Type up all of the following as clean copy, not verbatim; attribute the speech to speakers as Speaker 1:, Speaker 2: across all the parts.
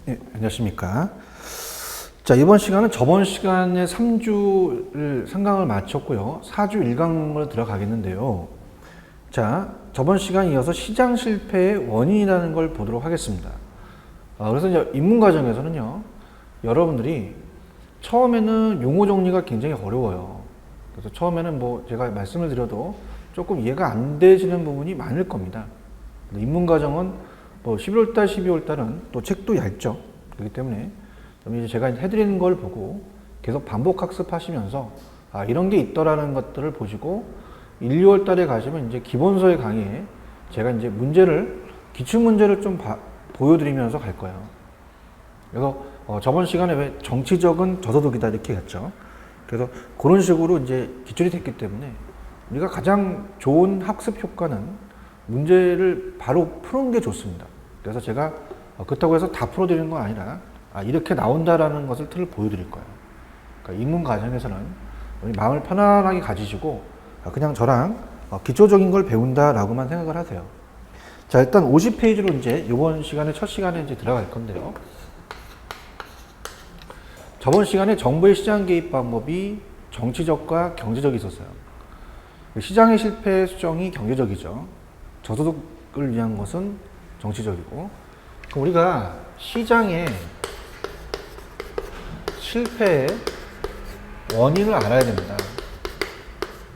Speaker 1: 네, 안녕하십니까. 자, 이번 시간은 저번 시간에 3주를 상강을 마쳤고요. 4주 1강으로 들어가겠는데요. 자, 저번 시간에 이어서 시장 실패의 원인이라는 걸 보도록 하겠습니다. 그래서 이제 입문 과정에서는요, 여러분들이 처음에는 용어 정리가 굉장히 어려워요. 그래서 처음에는 뭐 제가 말씀을 드려도 조금 이해가 안 되시는 부분이 많을 겁니다. 입문 과정은 뭐 11월달, 12월달은 또 책도 얇죠. 그렇기 때문에 이제 제가 해드리는 걸 보고 계속 반복 학습하시면서 이런 게 있더라는 것들을 보시고 1, 2월달에 가시면 이제 기본서의 강의에 제가 이제 기출 문제를 좀 보여드리면서 갈 거예요. 그래서 저번 시간에 왜 정치적은 저소득이다 이렇게 했죠. 그래서 그런 식으로 이제 기출이 됐기 때문에 우리가 가장 좋은 학습 효과는 문제를 바로 푸는 게 좋습니다. 그래서 제가 그렇다고 해서 다 풀어드리는 건 아니라 이렇게 나온다라는 것을 틀을 보여드릴 거예요. 그러니까 입문 과정에서는 마음을 편안하게 가지시고 그냥 저랑 기초적인 걸 배운다라고만 생각을 하세요. 자, 일단 50페이지로 이제 이번 시간에 첫 시간에 이제 들어갈 건데요. 저번 시간에 정부의 시장 개입 방법이 정치적과 경제적이 있었어요. 시장의 실패 수정이 경제적이죠. 저소득을 위한 것은 정치적이고. 그럼 우리가 시장의 실패의 원인을 알아야 됩니다.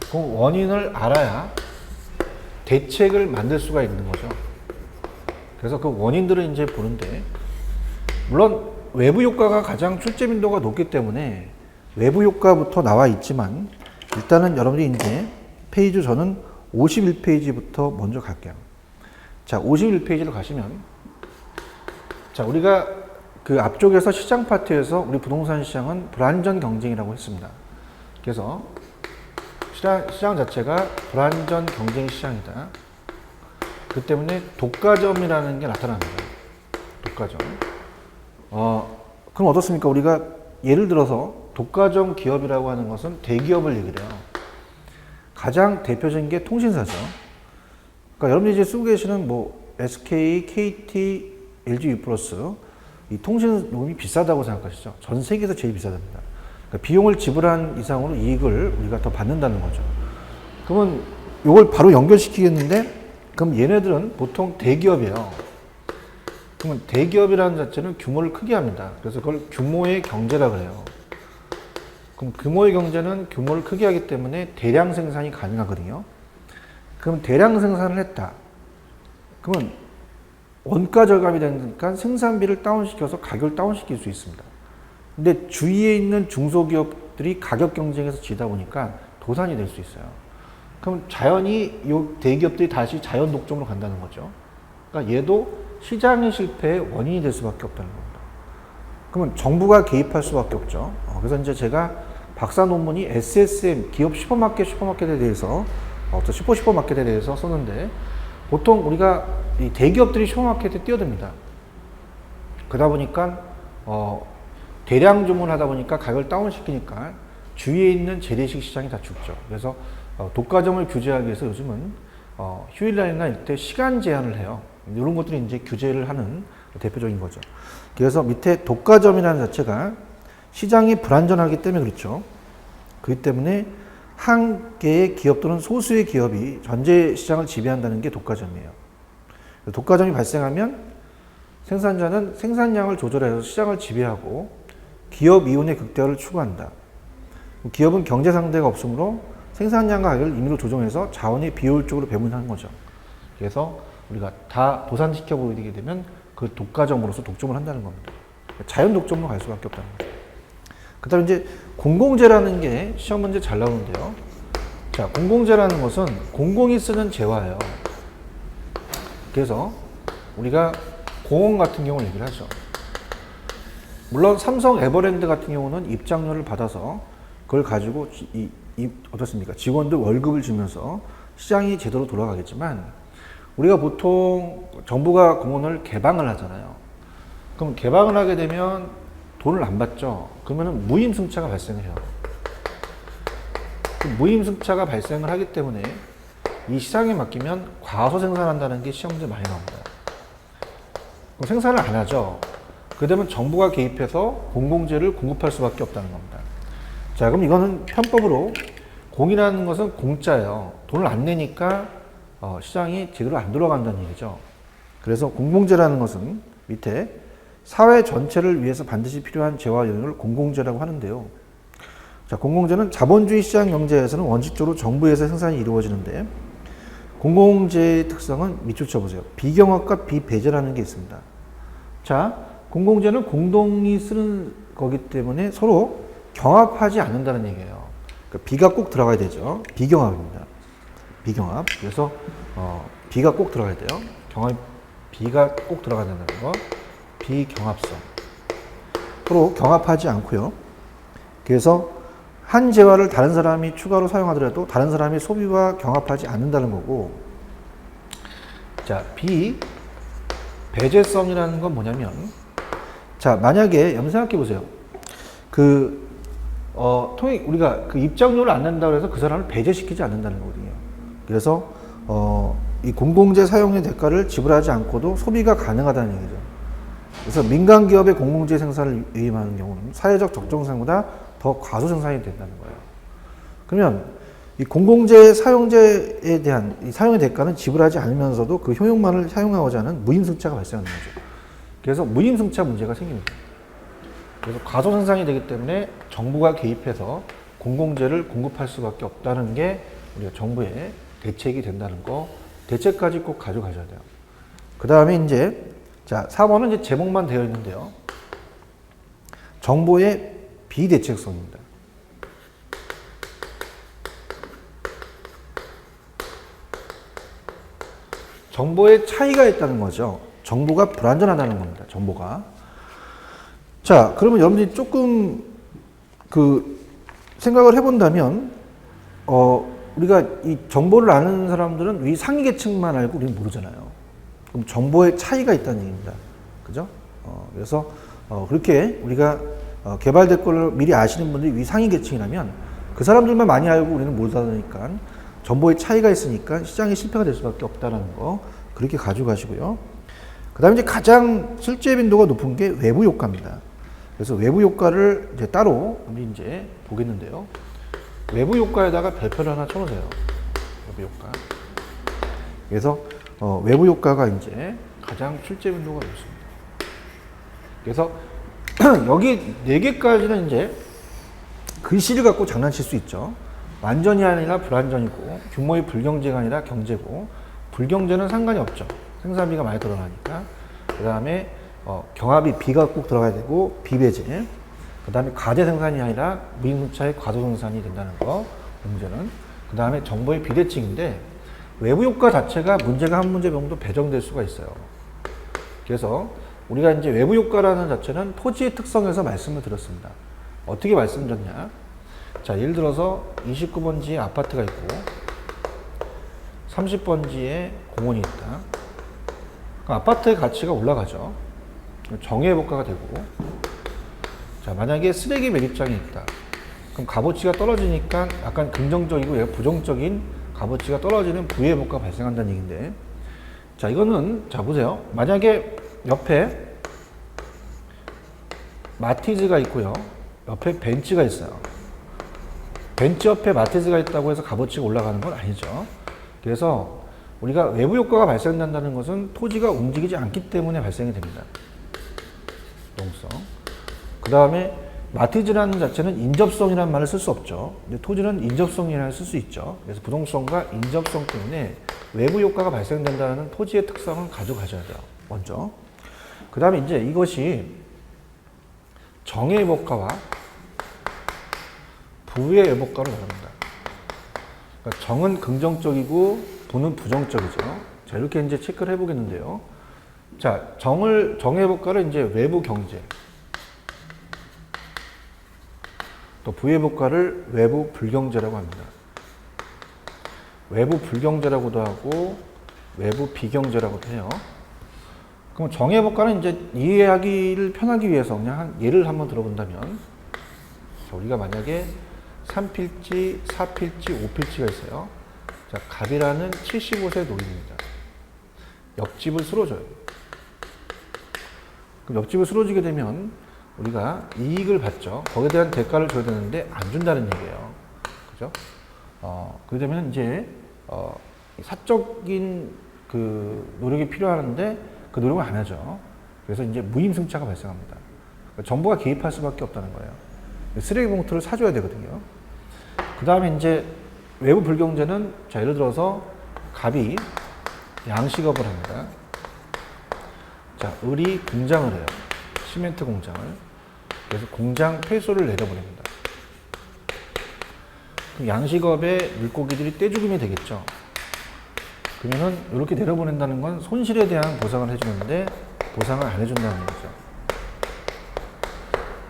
Speaker 1: 그 원인을 알아야 대책을 만들 수가 있는 거죠. 그래서 그 원인들을 이제 보는데, 물론 외부 효과가 가장 출제 빈도가 높기 때문에 외부 효과부터 나와 있지만, 일단은 여러분들이 이제 페이지 저는 51페이지부터 먼저 갈게요. 자, 51페이지로 가시면, 자, 우리가 그 앞쪽에서 시장 파트에서 우리 부동산 시장은 불안전 경쟁이라고 했습니다. 그래서 시장 자체가 불안전 경쟁 시장이다. 그 때문에 독과점이라는 게 나타납니다. 독과점. 그럼 어떻습니까? 우리가 예를 들어서 독과점 기업이라고 하는 것은 대기업을 얘기를 해요. 가장 대표적인 게 통신사죠. 그러니까 여러분들이 이제 쓰고 계시는 뭐 SK, KT, LG U+, 이 통신 요금이 비싸다고 생각하시죠? 전 세계에서 제일 비싸답니다. 그러니까 비용을 지불한 이상으로 이익을 우리가 더 받는다는 거죠. 그러면 이걸 바로 연결시키겠는데, 그럼 얘네들은 보통 대기업이에요. 그러면 대기업이라는 자체는 규모를 크게 합니다. 그래서 그걸 규모의 경제라 그래요. 그럼 규모의 경제는 규모를 크게 하기 때문에 대량 생산이 가능하거든요. 그럼 대량 생산을 했다. 그러면 원가 절감이 되니까 생산비를 다운시켜서 가격을 다운시킬 수 있습니다. 근데 주위에 있는 중소기업들이 가격 경쟁에서 지다 보니까 도산이 될 수 있어요. 그럼 자연히 이 대기업들이 다시 자연 독점으로 간다는 거죠. 그러니까 얘도 시장의 실패의 원인이 될 수밖에 없다는 겁니다. 그러면 정부가 개입할 수밖에 없죠. 그래서 이제 제가 박사 논문이 SSM, 기업 슈퍼마켓에 대해서, 슈퍼마켓에 대해서 썼는데, 보통 우리가 이 대기업들이 슈퍼마켓에 뛰어듭니다. 그러다 보니까, 대량 주문을 하다 보니까 가격을 다운시키니까 주위에 있는 재래식 시장이 다 죽죠. 그래서 독과점을 규제하기 위해서 요즘은 휴일날이나 이때 시간 제한을 해요. 이런 것들이 이제 규제를 하는 대표적인 거죠. 그래서 밑에 독과점이라는 자체가 시장이 불안전하기 때문에 그렇죠. 그렇기 때문에 한 개의 기업 또는 소수의 기업이 전체 시장을 지배한다는 게 독과점이에요. 독과점이 발생하면 생산자는 생산량을 조절해서 시장을 지배하고 기업 이윤의 극대화를 추구한다. 기업은 경제 상대가 없으므로 생산량과 가격을 임의로 조정해서 자원의 비효율적으로 배분하는 거죠. 그래서 우리가 다 도산시켜 보이게 되면 그 독과점으로서 독점을 한다는 겁니다. 자연 독점으로 갈 수밖에 없다는 거죠. 그 다음에 이제 공공재라는 게 시험 문제 잘 나오는데요. 자, 공공재라는 것은 공공이 쓰는 재화예요. 그래서 우리가 공원 같은 경우를 얘기를 하죠. 물론 삼성 에버랜드 같은 경우는 입장료를 받아서 그걸 가지고 어떻습니까? 직원들 월급을 주면서 시장이 제대로 돌아가겠지만, 우리가 보통 정부가 공원을 개방을 하잖아요. 그럼 개방을 하게 되면 돈을 안 받죠. 그러면 무임승차가 발생해요. 그 무임승차가 발생을 하기 때문에 이 시장에 맡기면 과소 생산한다는 게 시험 문제 많이 나옵니다. 그럼 생산을 안 하죠. 그러면 정부가 개입해서 공공재를 공급할 수밖에 없다는 겁니다. 자, 그럼 이거는 편법으로 공이라는 것은 공짜예요. 돈을 안 내니까 시장이 제대로 안 돌아간다는 얘기죠. 그래서 공공재라는 것은 밑에 사회 전체를 위해서 반드시 필요한 재화 요인을 공공재라고 하는데요. 자, 공공재는 자본주의 시장 경제에서는 원칙적으로 정부에서 생산이 이루어지는데 공공재의 특성은 밑줄 쳐보세요. 비경합과 비배제라는 게 있습니다. 자, 공공재는 공동이 쓰는 거기 때문에 서로 경합하지 않는다는 얘기예요. 그러니까 비가 꼭 들어가야 되죠. 비경합입니다. 비경합. 그래서 비가 꼭 들어가야 돼요. 비가 꼭 들어가야 된다는 거. 비경합성. 서로 경합하지 않고요. 그래서 한 재화를 다른 사람이 추가로 사용하더라도 다른 사람이 소비와 경합하지 않는다는 거고, 자, 비배제성이라는 건 뭐냐면, 자, 만약에 여러분 생각해 보세요. 우리가 그 입장료를 안 낸다고 해서 그 사람을 배제시키지 않는다는 거거든요. 그래서 이 공공재 사용의 대가를 지불하지 않고도 소비가 가능하다는 얘기죠. 그래서 민간 기업의 공공재 생산을 위임하는 경우는 사회적 적정성보다 더 과소 생산이 된다는 거예요. 그러면 이 공공재 사용재에 대한 이 사용의 대가는 지불하지 않으면서도 그 효용만을 사용하고자 하는 무임승차가 발생하는 거죠. 그래서 무임승차 문제가 생깁니다. 그래서 과소 생산이 되기 때문에 정부가 개입해서 공공재를 공급할 수밖에 없다는 게 우리가 정부의 대책이 된다는 거, 대책까지 꼭 가져가셔야 돼요. 그 다음에 이제, 자, 4번은 이제 제목만 되어 있는데요. 정보의 비대책성입니다. 정보에 차이가 있다는 거죠. 정보가 불완전하다는 겁니다. 정보가. 자, 그러면 여러분들이 조금 생각을 해본다면, 우리가 이 정보를 아는 사람들은 위 상위 계층만 알고 우리는 모르잖아요. 그럼 정보의 차이가 있다는 얘기입니다. 그죠? 그래서 그렇게 우리가 개발될 걸 미리 아시는 분들이 위 상위 계층이라면 그 사람들만 많이 알고 우리는 모르다니까 정보의 차이가 있으니까 시장이 실패가 될 수밖에 없다는 거 그렇게 가져가시고요. 그 다음에 이제 가장 실제 빈도가 높은 게 외부 효과입니다. 그래서 외부 효과를 이제 따로 우리 이제 보겠는데요. 외부 효과에다가 별표를 하나 쳐놓으세요. 외부 효과. 그래서 외부 효과가 이제 가장 실제 빈도가 높습니다. 그래서 여기 4개까지는 이제 글씨를 갖고 장난칠 수 있죠. 완전히 아니라 불완전이고 규모의 불경제가 아니라 경제고 불경제는 상관이 없죠. 생산비가 많이 들어가니까. 그 다음에 경합이 비가 꼭 들어가야 되고 비배제. 그 다음에 과대 생산이 아니라 무임승차의 과소 생산이 된다는 거. 문제는. 그 다음에 정보의 비대칭인데 외부 효과 자체가 문제가 한 문제 정도 배정될 수가 있어요. 그래서 우리가 이제 외부 효과라는 자체는 토지의 특성에서 말씀을 드렸습니다. 어떻게 말씀드렸냐? 자, 예를 들어서 29번지에 아파트가 있고 30번지에 공원이 있다. 그럼 아파트의 가치가 올라가죠. 정의회복가가 되고, 자, 만약에 쓰레기 매립장이 있다. 그럼 값어치가 떨어지니까 약간 긍정적이고 얘가 부정적인 값어치가 떨어지는 부의회복가가 발생한다는 얘기인데, 자, 이거는 자 보세요. 만약에 옆에 마티즈가 있고요. 옆에 벤츠가 있어요. 벤츠 옆에 마티즈가 있다고 해서 값어치가 올라가는 건 아니죠. 그래서 우리가 외부 효과가 발생된다는 것은 토지가 움직이지 않기 때문에 발생이 됩니다. 동성. 그 다음에 마티즈라는 자체는 인접성이라는 말을 쓸 수 없죠. 근데 토지는 인접성이라는 쓸 수 있죠. 그래서 부동성과 인접성 때문에 외부 효과가 발생된다는 토지의 특성을 가져가셔야 돼요. 먼저. 그 다음에 이제 이것이 정의회복가와 부의 회복가로 나눕니다. 그러니까 정은 긍정적이고 부는 부정적이죠. 자, 이렇게 이제 체크를 해보겠는데요. 자, 정의회복가를 이제 외부 경제, 또 부의회복가를 외부 불경제라고 합니다. 외부 불경제라고도 하고 외부 비경제라고도 해요. 그럼 정의회복가는 이제 이해하기를 편하기 위해서 그냥 한 예를 한번 들어본다면, 자, 우리가 만약에 3필지, 4필지, 5필지가 있어요. 자, 갑이라는 75세 노인입니다. 옆집을 쓸어줘요. 그럼 옆집을 쓰러지게 되면 우리가 이익을 받죠. 거기에 대한 대가를 줘야 되는데 안 준다는 얘기예요. 그죠? 그러게 되면 이제 사적인 그 노력이 필요하는데 그 노력을 안 하죠. 그래서 이제 무임승차가 발생합니다. 그러니까 정부가 개입할 수밖에 없다는 거예요. 쓰레기 봉투를 사줘야 되거든요. 그 다음에 이제 외부 불경제는 자 예를 들어서 갑이 양식업을 합니다. 자 을이 공장을 해요. 시멘트 공장을. 그래서 공장 폐소를 내려보냅니다. 그럼 양식업의 물고기들이 떼죽음이 되겠죠. 그러면은 이렇게 내려보낸다는 건 손실에 대한 보상을 해주는데 보상을 안 해준다는 얘기죠.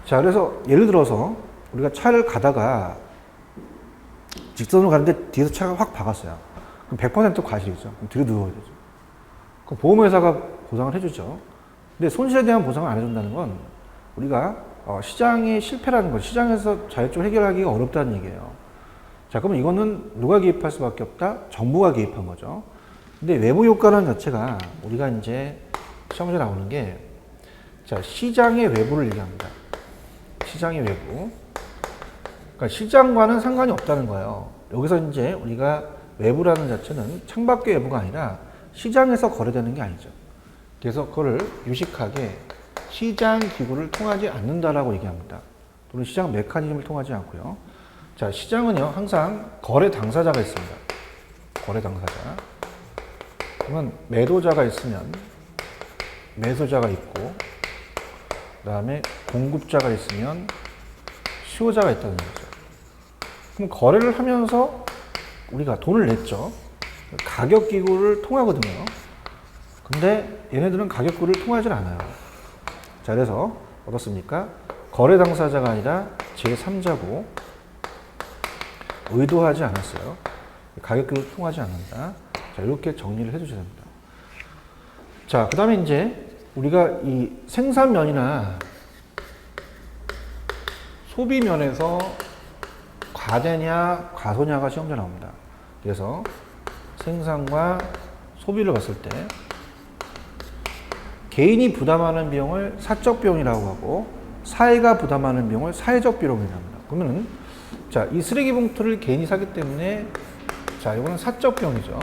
Speaker 1: 자, 그래서 예를 들어서 우리가 차를 가다가 직선으로 가는데 뒤에서 차가 확 박았어요. 그럼 100% 과실이죠. 그럼 뒤로 누워야 되죠. 그럼 보험회사가 보상을 해주죠. 근데 손실에 대한 보상을 안 해준다는 건 우리가 시장의 실패라는 거죠. 시장에서 자율적으로 해결하기가 어렵다는 얘기예요. 자, 그러면 이거는 누가 개입할 수밖에 없다? 정부가 개입한 거죠. 근데 외부 효과라는 자체가 우리가 이제 시험에 나오는 게 자, 시장의 외부를 얘기합니다. 시장의 외부. 그러니까 시장과는 상관이 없다는 거예요. 여기서 이제 우리가 외부라는 자체는 창밖의 외부가 아니라 시장에서 거래되는 게 아니죠. 그래서 그거를 유식하게 시장 기구를 통하지 않는다라고 얘기합니다. 또는 시장 메커니즘을 통하지 않고요. 자, 시장은요, 항상 거래 당사자가 있습니다. 거래 당사자. 그러면 매도자가 있으면 매수자가 있고, 그 다음에 공급자가 있으면 수요자가 있다는 거죠. 그럼 거래를 하면서 우리가 돈을 냈죠. 가격 기구를 통하거든요. 근데 얘네들은 가격 기구를 통하지 않아요. 자, 그래서 어떻습니까? 거래 당사자가 아니라 제3자고 의도하지 않았어요. 가격 기구를 통하지 않는다. 자, 이렇게 정리를 해주셔야 됩니다. 자, 그 다음에 이제 우리가 이 생산면이나 소비면에서 과대냐, 과소냐가 시험에 나옵니다. 그래서 생산과 소비를 봤을 때 개인이 부담하는 비용을 사적 비용이라고 하고 사회가 부담하는 비용을 사회적 비용이라고 합니다. 그러면은 자, 이 쓰레기 봉투를 개인이 사기 때문에 자, 이거는 사적 비용이죠.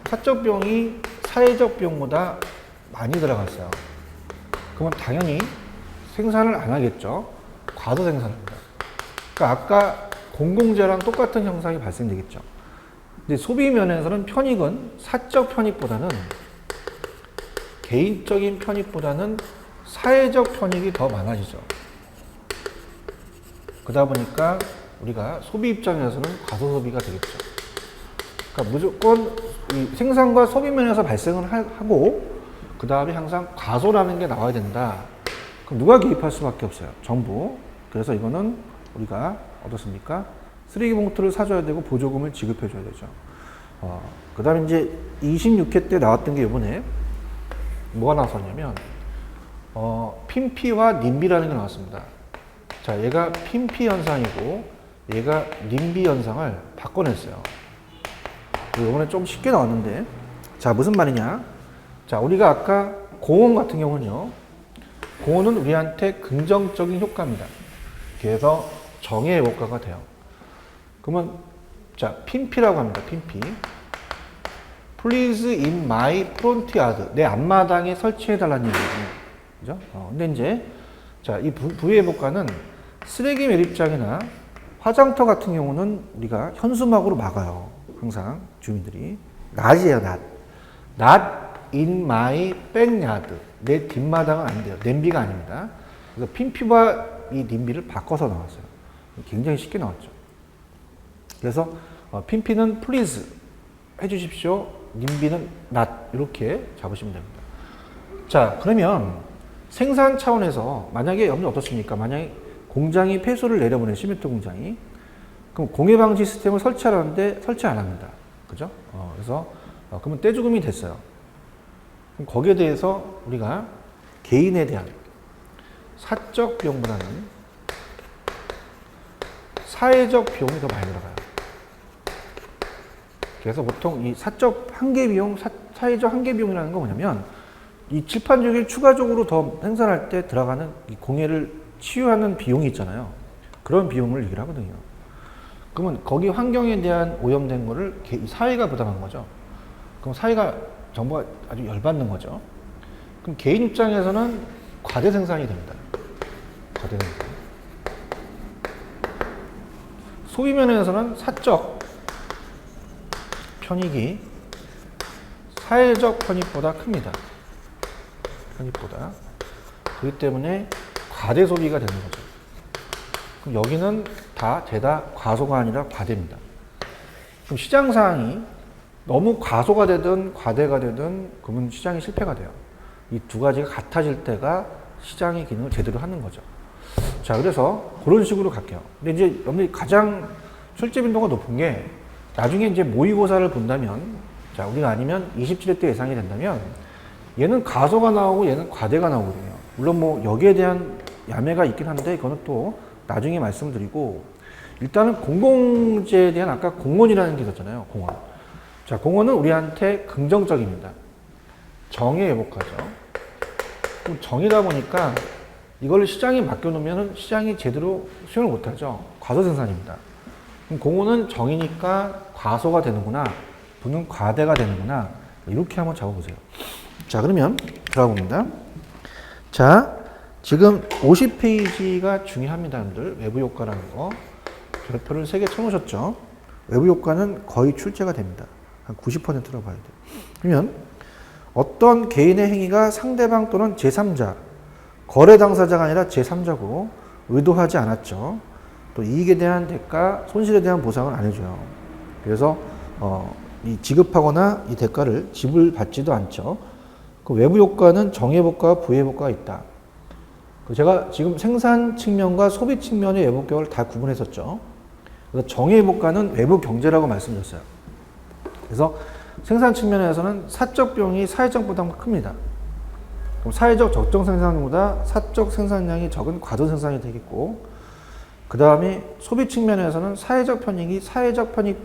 Speaker 1: 사적 비용이 사회적 비용보다 많이 들어갔어요. 그러면 당연히 생산을 안 하겠죠. 과도 생산합니다. 그러니까 아까 공공재랑 똑같은 현상이 발생되겠죠. 근데 소비 면에서는 편익은 사적 편익보다는 개인적인 편익보다는 사회적 편익이 더 많아지죠. 그러다 보니까 우리가 소비 입장에서는 과소소비가 되겠죠. 그러니까 무조건 이 생산과 소비 면에서 발생을 하고 그 다음에 항상 과소라는 게 나와야 된다. 그럼 누가 개입할 수밖에 없어요? 정부. 그래서 이거는 우리가 어떻습니까? 쓰레기 봉투를 사줘야 되고 보조금을 지급해 줘야 되죠. 그 다음에 이제 26회 때 나왔던 게 이번에 뭐가 나왔었냐면 핀피와 님비라는 게 나왔습니다. 자, 얘가 핀피 현상이고 얘가 님비 현상을 바꿔냈어요. 이번에 좀 쉽게 나왔는데 자, 무슨 말이냐? 자, 우리가 아까 공원 같은 경우는요, 공원은 우리한테 긍정적인 효과입니다. 그래서 정의 효과가 돼요. 그러면 자, 핀피라고 합니다. 핀피. Please in my front yard. 내 앞마당에 설치해달라는 얘기거든요. 그죠? 근데 이제 자, 이 부의 효과는 쓰레기 매립장이나 화장터 같은 경우는 우리가 현수막으로 막아요. 항상 주민들이. not이에요, not. not in my backyard. 내 뒷마당은 안 돼요. 냄비가 아닙니다. 그래서 핀피와 이 님비를 바꿔서 나왔어요. 굉장히 쉽게 나왔죠. 그래서 핀피는 please 해주십시오. 님비는 not. 이렇게 잡으시면 됩니다. 자, 그러면 생산 차원에서 만약에 여러분 어떻습니까? 만약에 공장이 폐소를 내려보낸 시멘트 공장이 그럼 공해방지 시스템을 설치하라는데 설치 안 합니다. 그죠? 그래서 그러면 떼죽음이 됐어요. 그럼 거기에 대해서 우리가 개인에 대한 사적 비용보다는 사회적 비용이 더 많이 들어가요. 그래서 보통 이 사적 한계 비용, 사회적 한계 비용이라는 건 뭐냐면 이 칠판주기를 추가적으로 더 생산할 때 들어가는 이 공해를 치유하는 비용이 있잖아요. 그런 비용을 얘기를 하거든요. 그러면 거기 환경에 대한 오염된 거를 사회가 부담한 거죠. 그럼 사회가 정부가 아주 열받는 거죠. 그럼 개인 입장에서는 과대 생산이 됩니다. 과대 생산. 소비 면에서는 사적 편익이 사회적 편익보다 큽니다. 편익보다. 그렇기 때문에 과대 소비가 되는 거죠. 그럼 여기는 죄다 과소가 아니라 과대입니다. 그럼 시장 상황이 너무 과소가 되든 과대가 되든 그러면 시장이 실패가 돼요. 이 두 가지가 같아질 때가 시장의 기능을 제대로 하는 거죠. 자, 그래서 그런 식으로 갈게요. 근데 이제 여러분들이 가장 출제 빈도가 높은 게 나중에 이제 모의고사를 본다면, 자, 우리가 아니면 27회 때 예상이 된다면 얘는 가소가 나오고 얘는 과대가 나오거든요. 물론 뭐 여기에 대한 야매가 있긴 한데 이거는 또 나중에 말씀드리고, 일단은 공공재에 대한 아까 공원이라는 게 있었잖아요. 공원. 자, 공원은 우리한테 긍정적입니다. 정에 회복하죠. 그럼 정이다 보니까 이걸 시장에 맡겨놓으면 시장이 제대로 수용을 못하죠. 과소생산입니다. 그럼 공원은 정이니까 과소가 되는구나. 부는 과대가 되는구나. 이렇게 한번 적어보세요. 자, 그러면 들어가 봅니다. 자, 지금 50페이지가 중요합니다, 여러분들. 외부 효과라는 거. 별표를 3개 쳐놓으셨죠? 외부 효과는 거의 출제가 됩니다. 한 90%라고 봐야 돼요. 그러면 어떤 개인의 행위가 상대방 또는 제3자, 거래 당사자가 아니라 제3자고 의도하지 않았죠. 또 이익에 대한 대가, 손실에 대한 보상을 안 해줘요. 그래서 이 지급하거나 이 대가를 지불받지도 않죠. 그 외부 효과는 정회복과와 부회복과가 있다. 제가 지금 생산 측면과 소비 측면의 외부 효과를 다 구분했었죠. 그래서 정회복과는 외부 경제라고 말씀드렸어요. 그래서 생산 측면에서는 사적 비용이 사회적 보다 큽니다. 그럼 사회적 적정 생산량보다 사적 생산량이 적은 과도 생산이 되겠고, 그 다음에 소비 측면에서는 사회적 편익이 사회적 편익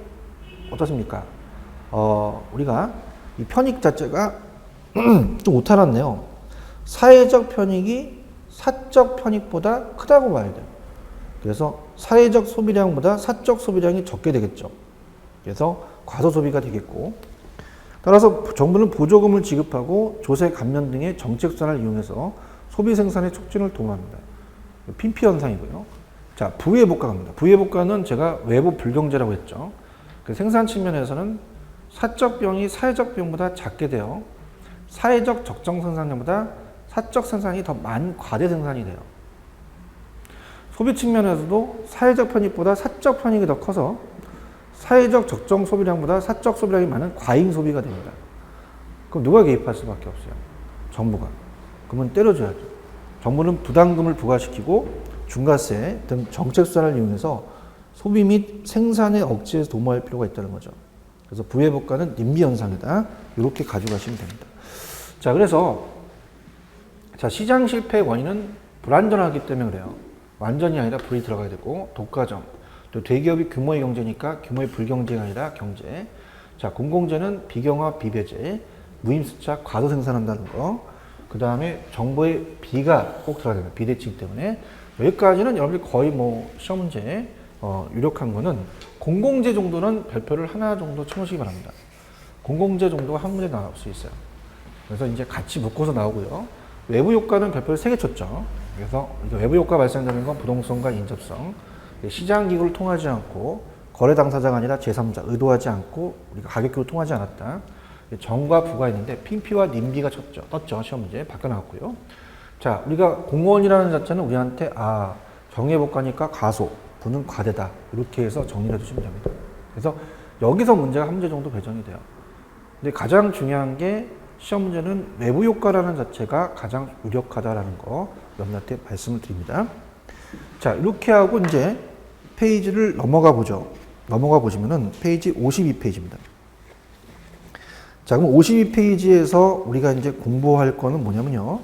Speaker 1: 어떻습니까? 우리가 이 편익 자체가 좀 오타났네요. 사회적 편익이 사적 편익보다 크다고 봐야 돼요. 그래서 사회적 소비량보다 사적 소비량이 적게 되겠죠. 그래서 과소 소비가 되겠고, 따라서 정부는 보조금을 지급하고 조세 감면 등의 정책 수단을 이용해서 소비 생산의 촉진을 도모합니다. 핀피 현상이고요. 자, 부회복과 갑니다. 부회복과는 제가 외부 불경제라고 했죠. 그 생산 측면에서는 사적 비용이 사회적 비용보다 작게 되어 사회적 적정 생산량보다 사적 생산이 더 많은 과대 생산이 돼요. 소비 측면에서도 사회적 편익보다 사적 편익이 더 커서 사회적 적정 소비량보다 사적 소비량이 많은 과잉 소비가 됩니다. 그럼 누가 개입할 수밖에 없어요? 정부가. 그러면 때려줘야죠. 정부는 부담금을 부과시키고 중과세 등 정책 수단을 이용해서 소비 및 생산의 억제에 도모할 필요가 있다는 거죠. 그래서 부회복과는 님비 현상이다. 이렇게 가져가시면 됩니다. 자, 그래서 시장 실패의 원인은 불안전하기 때문에 그래요. 완전이 아니라 불이 들어가야 되고, 독과점. 또 대기업이 규모의 경제니까 규모의 불경제가 아니라 경제. 자, 공공재는 비경화 비배제, 무임수차 과도 생산한다는 거. 그 다음에 정부의 비가 꼭 들어가야 됩니다. 비대칭 때문에. 여기까지는 여러분들 거의 뭐 시험 문제 유력한 거는 공공재 정도는 별표를 하나 정도 쳐놓으시기 바랍니다. 공공재 정도가 한 문제 나올 수 있어요. 그래서 이제 같이 묶어서 나오고요. 외부 효과는 별표를 3개 쳤죠. 그래서 외부 효과 발생되는 건 부동성과 인접성. 시장 기구를 통하지 않고 거래 당사자가 아니라 제3자, 의도하지 않고 우리가 가격 기구를 통하지 않았다. 정과 부가 있는데 핀피와 님비가 떴죠. 시험 문제 바꿔 나왔고요. 자, 우리가 공원이라는 자체는 우리한테 정회복과니까 가소, 부는 과대다. 이렇게 해서 정리를 해주시면 됩니다. 그래서 여기서 문제가 한 문제 정도 배정이 돼요. 근데 가장 중요한 게 시험 문제는 외부 효과라는 자체가 가장 유력하다라는 거 여러분한테 말씀을 드립니다. 자, 이렇게 하고 이제 페이지를 넘어가 보죠. 넘어가 보시면은 페이지 52페이지입니다. 자, 그럼 52페이지에서 우리가 이제 공부할 거는 뭐냐면요.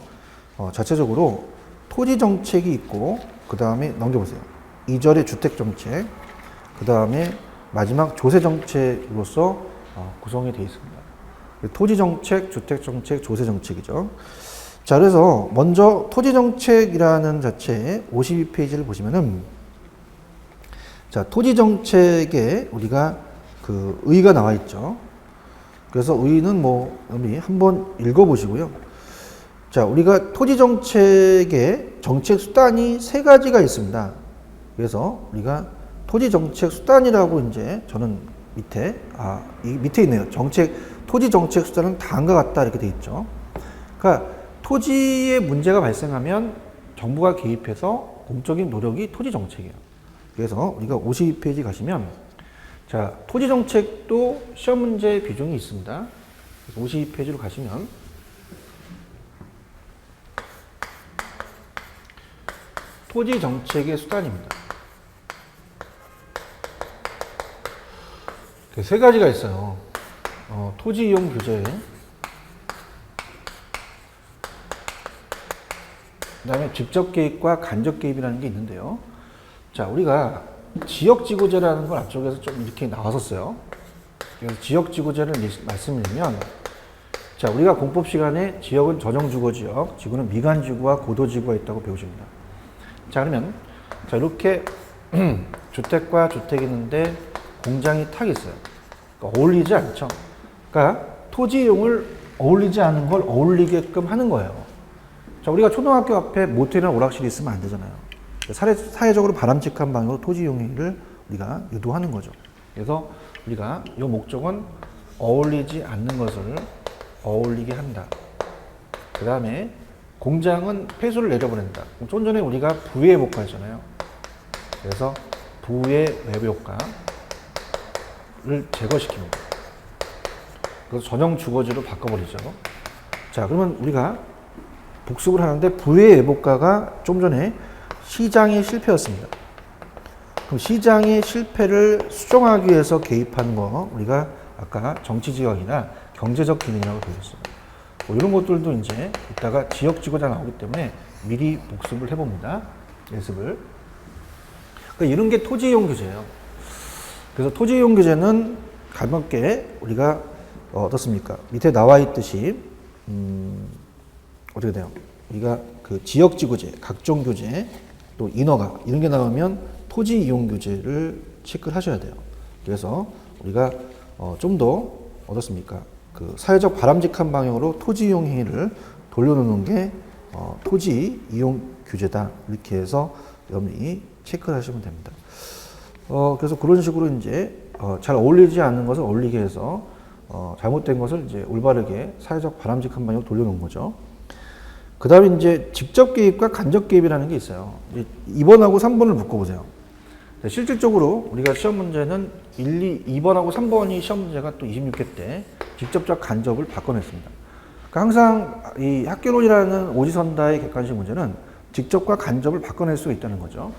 Speaker 1: 자체적으로 토지 정책이 있고, 그 다음에 넘겨보세요. 2절의 주택 정책, 그 다음에 마지막 조세 정책으로서 구성이 되어 있습니다. 토지정책, 주택정책, 조세정책이죠. 자, 그래서 먼저 토지정책이라는 자체의 52페이지를 보시면은, 자, 토지정책에 우리가 그 의의가 나와 있죠. 그래서 의의는 뭐, 여기 한번 읽어보시고요. 자, 우리가 토지정책의 정책 수단이 세 가지가 있습니다. 그래서 우리가 토지정책 수단이라고 이제 저는 밑에, 이 밑에 있네요. 토지정책 수단은 다음과 같다 이렇게 돼 있죠. 그러니까 토지에 문제가 발생하면 정부가 개입해서 공적인 노력이 토지정책이에요. 그래서 우리가 52페이지 가시면, 자, 토지정책도 시험 문제 비중이 있습니다. 52페이지로 가시면, 토지정책의 수단입니다. 세 가지가 있어요. 토지 이용 규제, 그 다음에 직접 개입과 간접 개입이라는 게 있는데요. 자, 우리가 지역지구제라는 걸 앞쪽에서 좀 이렇게 나왔었어요. 그래서 지역지구제를 말씀드리면, 자, 우리가 공법 시간에 지역은 저정주거지역, 지구는 미관지구와 고도지구가 있다고 배우십니다. 자, 그러면, 자, 이렇게 주택과 주택이 있는데 공장이 탁 있어요. 그러니까 어울리지 않죠. 그러니까 토지 이용을 어울리지 않는 걸 어울리게끔 하는 거예요. 자, 우리가 초등학교 앞에 모텔이나 오락실이 있으면 안 되잖아요. 사회적으로 바람직한 방향으로 토지 이용 행위를 우리가 유도하는 거죠. 그래서 우리가 이 목적은 어울리지 않는 것을 어울리게 한다. 그 다음에 공장은 폐수를 내려보낸다. 좀 전에 우리가 부의 효과 했잖아요. 그래서 부의 외부 효과를 제거시킵니다. 그래서 전용 주거지로 바꿔버리죠. 자, 그러면 우리가 복습을 하는데 부의 외복가가 좀 전에 시장의 실패였습니다. 그럼 시장의 실패를 수정하기 위해서 개입하는 거 우리가 아까 정치지역이나 경제적 기능이라고 배웠어요. 뭐 이런 것들도 이제 이따가 지역지구가 나오기 때문에 미리 복습을 해봅니다. 연습을. 그러니까 이런 게 토지이용 규제예요. 그래서 토지이용 규제는 가볍게 우리가 어떻습니까? 밑에 나와 있듯이 어떻게 돼요? 우리가 그 지역지구제, 각종 규제, 또 인허가 이런 게 나오면 토지이용 규제를 체크를 하셔야 돼요. 그래서 우리가 좀 더 어떻습니까? 그 사회적 바람직한 방향으로 토지이용 행위를 돌려놓는 게 토지이용 규제다. 이렇게 해서 여러분이 체크를 하시면 됩니다. 그래서 그런 식으로 이제 잘 어울리지 않는 것을 어울리게 해서 잘못된 것을 이제 올바르게 사회적 바람직한 방향으로 돌려놓은 거죠. 그 다음에 이제 직접 개입과 간접 개입이라는 게 있어요. 2번하고 3번을 묶어보세요. 실질적으로 우리가 시험 문제는 2번하고 3번이 시험 문제가 또 26회 때 직접적 간접을 바꿔냈습니다. 그러니까 항상 이 학교론이라는 오지선다의 객관식 문제는 직접과 간접을 바꿔낼 수가 있다는 거죠.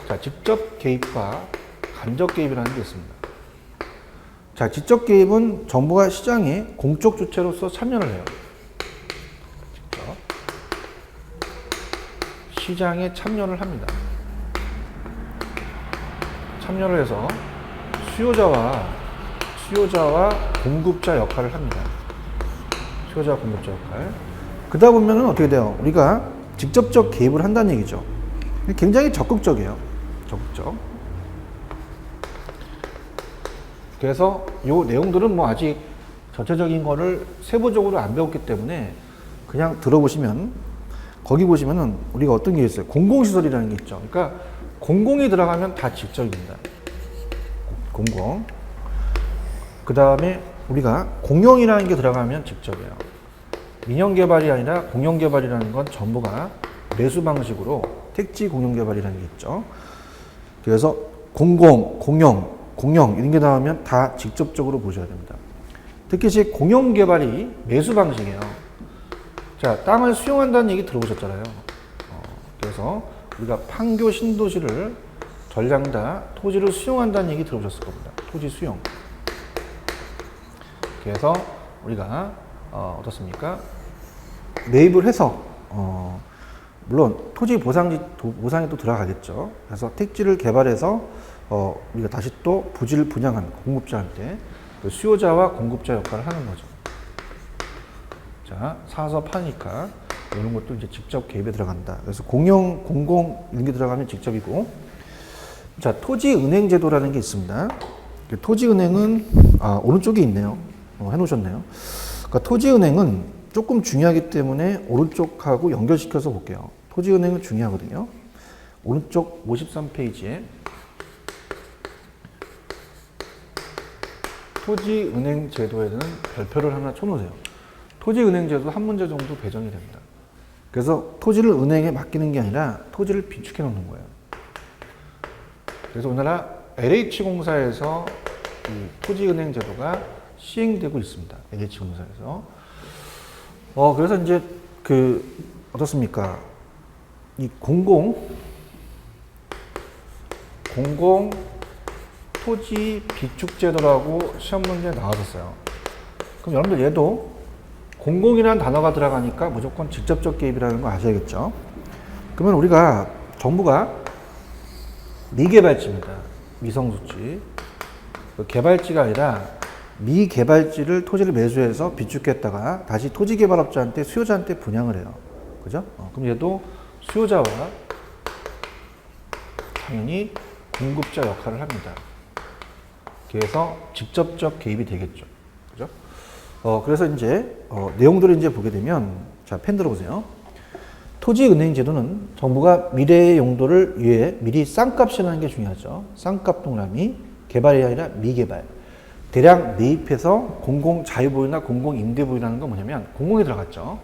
Speaker 1: 자, 직접 개입과 간접 개입이라는 게 있습니다. 자, 직접 개입은 정부가 시장에 공적 주체로서 참여를 해요. 직접 시장에 참여를 합니다. 참여를 해서 수요자와 공급자 역할을 합니다. 수요자와 공급자 역할. 그러다 보면은 어떻게 돼요? 우리가 직접적 개입을 한다는 얘기죠. 굉장히 적극적이에요. 적극적. 그래서 이 내용들은 뭐 아직 전체적인 거를 세부적으로 안 배웠기 때문에 그냥 들어보시면 거기 보시면은 우리가 어떤 게 있어요? 공공시설이라는 게 있죠. 그러니까 공공이 들어가면 다 직접입니다. 공공. 그 다음에 우리가 공용이라는 게 들어가면 직접이에요. 민영개발이 아니라 공영개발이라는 건 정부가 매수 방식으로 택지 공영개발이라는 게 있죠. 그래서 공공, 공영 이런 게 나오면 다 직접적으로 보셔야 됩니다. 특히 공영개발이 매수 방식이에요. 자, 땅을 수용한다는 얘기 들어보셨잖아요. 그래서 우리가 판교 신도시를 전량다 토지를 수용한다는 얘기 들어보셨을 겁니다. 토지 수용. 그래서 우리가 어떻습니까? 매입을 해서 물론 토지 보상이 또 들어가겠죠. 그래서 택지를 개발해서 우리가 다시 또 부지를 분양하는 공급자한테 그 수요자와 공급자 역할을 하는 거죠. 자, 사서 파니까 이런 것도 이제 직접 개입에 들어간다. 그래서 공영, 공공 이런 게 들어가면 직접이고. 자, 토지은행제도라는 게 있습니다. 토지은행은 오른쪽에 있네요. 해놓으셨네요. 그러니까 토지은행은 조금 중요하기 때문에 오른쪽하고 연결시켜서 볼게요. 토지은행은 중요하거든요. 오른쪽 53페이지에 토지은행 제도에는 별표를 하나 쳐놓으세요. 토지은행 제도 한 문제 정도 배정이 됩니다. 그래서 토지를 은행에 맡기는 게 아니라 토지를 비축해 놓는 거예요. 그래서 우리나라 LH공사에서 이 토지은행 제도가 시행되고 있습니다. LH공사에서. 그래서 이제 어떻습니까? 이 공공 토지 비축 제도라고 시험 문제에 나왔었어요. 그럼 여러분들 얘도 공공이라는 단어가 들어가니까 무조건 직접적 개입이라는 거 아셔야겠죠. 그러면 우리가 정부가 미개발지입니다. 미성수지. 개발지가 아니라 미개발지를 토지를 매수해서 비축했다가 다시 토지개발업자한테 수요자한테 분양을 해요. 그죠? 그럼 얘도 수요자와 당연히 공급자 역할을 합니다. 그래서 직접적 개입이 되겠죠. 그죠? 그래서 이제 내용들을 이제 보게 되면 자, 펜 들어보세요. 토지은행 제도는 정부가 미래의 용도를 위해 미리 쌍값이라는 게 중요하죠. 쌍값 동남이 개발이 아니라 미개발. 대량 매입해서 공공자유보유나 공공임대보유라는 건 뭐냐면 공공에 들어갔죠.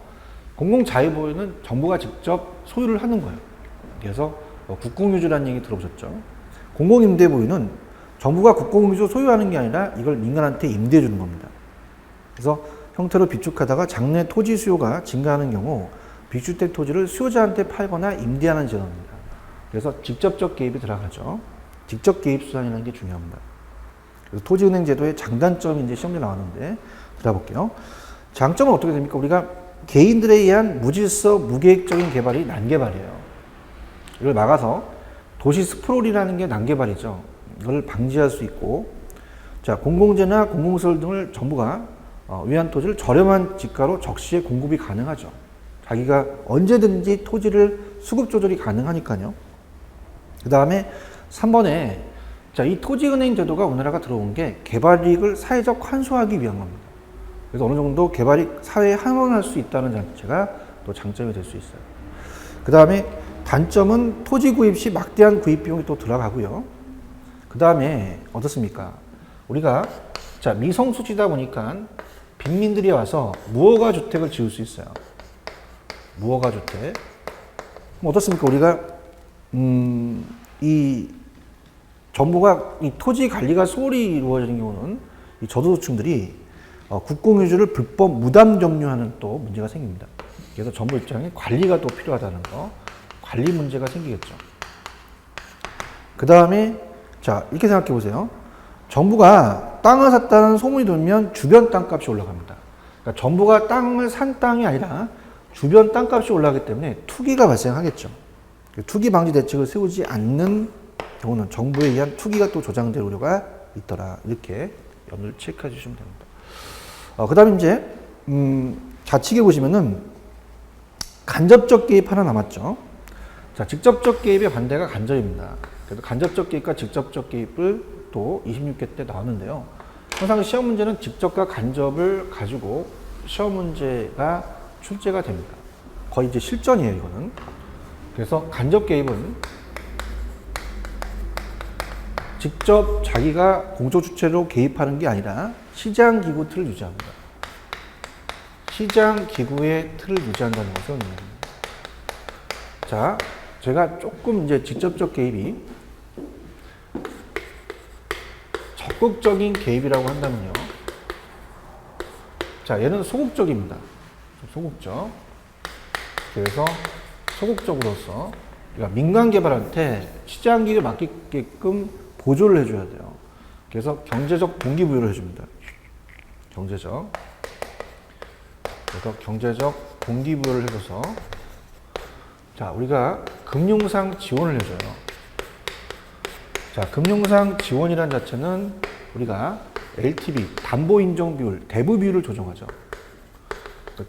Speaker 1: 공공자유보유는 정부가 직접 소유를 하는 거예요. 그래서 국공유주라는 얘기 들어보셨죠. 공공임대보유는 정부가 국공유주 소유하는 게 아니라 이걸 민간한테 임대해 주는 겁니다. 그래서 형태로 비축하다가 장래 토지 수요가 증가하는 경우 비축된 토지를 수요자한테 팔거나 임대하는 제도입니다. 그래서 직접적 개입이 들어가죠. 직접 개입 수단이라는 게 중요합니다. 그래서 토지은행 제도의 장단점이 이제 시험에 나왔는데 들어볼게요. 장점은 어떻게 됩니까? 우리가 개인들에 의한 무질서, 무계획적인 개발이 난개발이에요. 이걸 막아서 도시 스프롤이라는 게 난개발이죠. 이걸 방지할 수 있고, 자, 공공재나 공공시설 등을 정부가 위한 토지를 저렴한 지가로 적시에 공급이 가능하죠. 자기가 언제든지 토지를 수급 조절이 가능하니까요. 그 다음에 3번에 자, 이 토지은행 제도가 우리나라가 들어온 게 개발 이익을 사회적 환수하기 위한 겁니다. 그래서 어느 정도 개발이 사회에 환원할 수 있다는 자체가 또 장점이 될 수 있어요. 그 다음에 단점은 토지 구입 시 막대한 구입 비용이 또 들어가고요. 그 다음에 어떻습니까? 우리가 자, 미성수지다 보니까 빈민들이 와서 무허가 주택을 지을 수 있어요. 무허가 주택. 그럼 어떻습니까? 우리가 이 정부가 이 토지 관리가 소홀히 이루어지는 경우는 이 저소득층들이 국공유주를 불법 무단 점유하는 또 문제가 생깁니다. 그래서 정부 입장에 관리가 또 필요하다는 거, 관리 문제가 생기겠죠. 그 다음에 자, 이렇게 생각해 보세요. 정부가 땅을 샀다는 소문이 돌면 주변 땅값이 올라갑니다. 그러니까 정부가 땅을 산 땅이 아니라 주변 땅값이 올라가기 때문에 투기가 발생하겠죠. 투기 방지 대책을 세우지 않는 경우는 정부에 의한 투기가 또 조장될 우려가 있더라. 이렇게 염두를 체크해 주시면 됩니다. 그 다음에 이제 좌측에 보시면은 간접적 개입 하나 남았죠. 자, 직접적 개입의 반대가 간접입니다. 그래서 간접적 개입과 직접적 개입을 또 26회 때 나왔는데요. 항상 시험 문제는 직접과 간접을 가지고 시험 문제가 출제가 됩니다. 거의 이제 실전이에요, 이거는. 그래서 간접 개입은 직접 자기가 공조 주체로 개입하는 게 아니라 시장 기구 틀을 유지합니다. 시장 기구의 틀을 유지한다는 것은 의미합니다. 자, 제가 조금 이제 직접적 개입이 적극적인 개입이라고 한다면요. 자, 얘는 소극적입니다. 소극적. 그래서 소극적으로서 그러니까 민간 개발한테 시장 기회를 맡기게끔 보조를 해줘야 돼요. 그래서 경제적 동기부여를 해줍니다. 경제적. 그래서 경제적 동기부여를 해줘서 자, 우리가 금융상 지원을 해줘요. 자, 금융상 지원이란 자체는 우리가 LTV, 담보 인정 비율, 대부 비율을 조정하죠.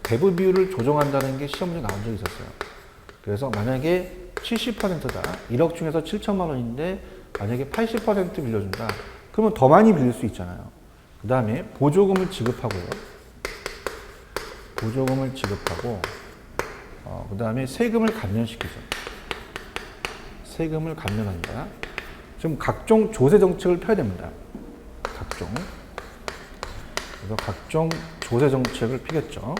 Speaker 1: 대부 비율을 조정한다는 게 시험 문제 나온 적이 있었어요. 그래서 만약에 70%다. 1억 중에서 7천만 원인데 만약에 80% 빌려준다. 그러면 더 많이 빌릴 수 있잖아요. 그 다음에 보조금을 지급하고요. 보조금을 지급하고 그 다음에 세금을 감면시키죠. 세금을 감면한다. 지금 각종 조세 정책을 펴야 됩니다. 그래서 각종 조세 정책을 피겠죠.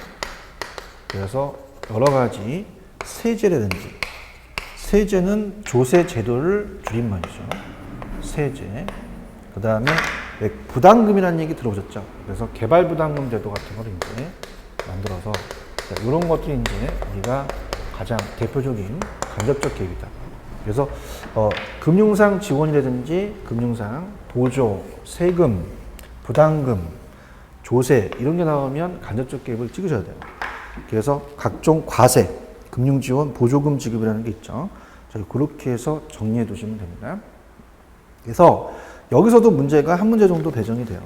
Speaker 1: 그래서 여러 가지 세제라든지, 세제는 조세 제도를 줄임말이죠. 세제. 그 다음에 부담금이라는 얘기 들어보셨죠? 그래서 개발 부담금 제도 같은 걸 이제 만들어서 이런 것들이 이제 우리가 가장 대표적인 간접적 개입이다. 그래서 금융상 지원이라든지 금융상 보조, 세금, 부담금, 조세 이런 게 나오면 간접적 개입을 찍으셔야 돼요. 그래서 각종 과세, 금융지원, 보조금 지급이라는 게 있죠. 그렇게 해서 정리해 두시면 됩니다. 그래서 여기서도 문제가 한 문제 정도 배정이 돼요.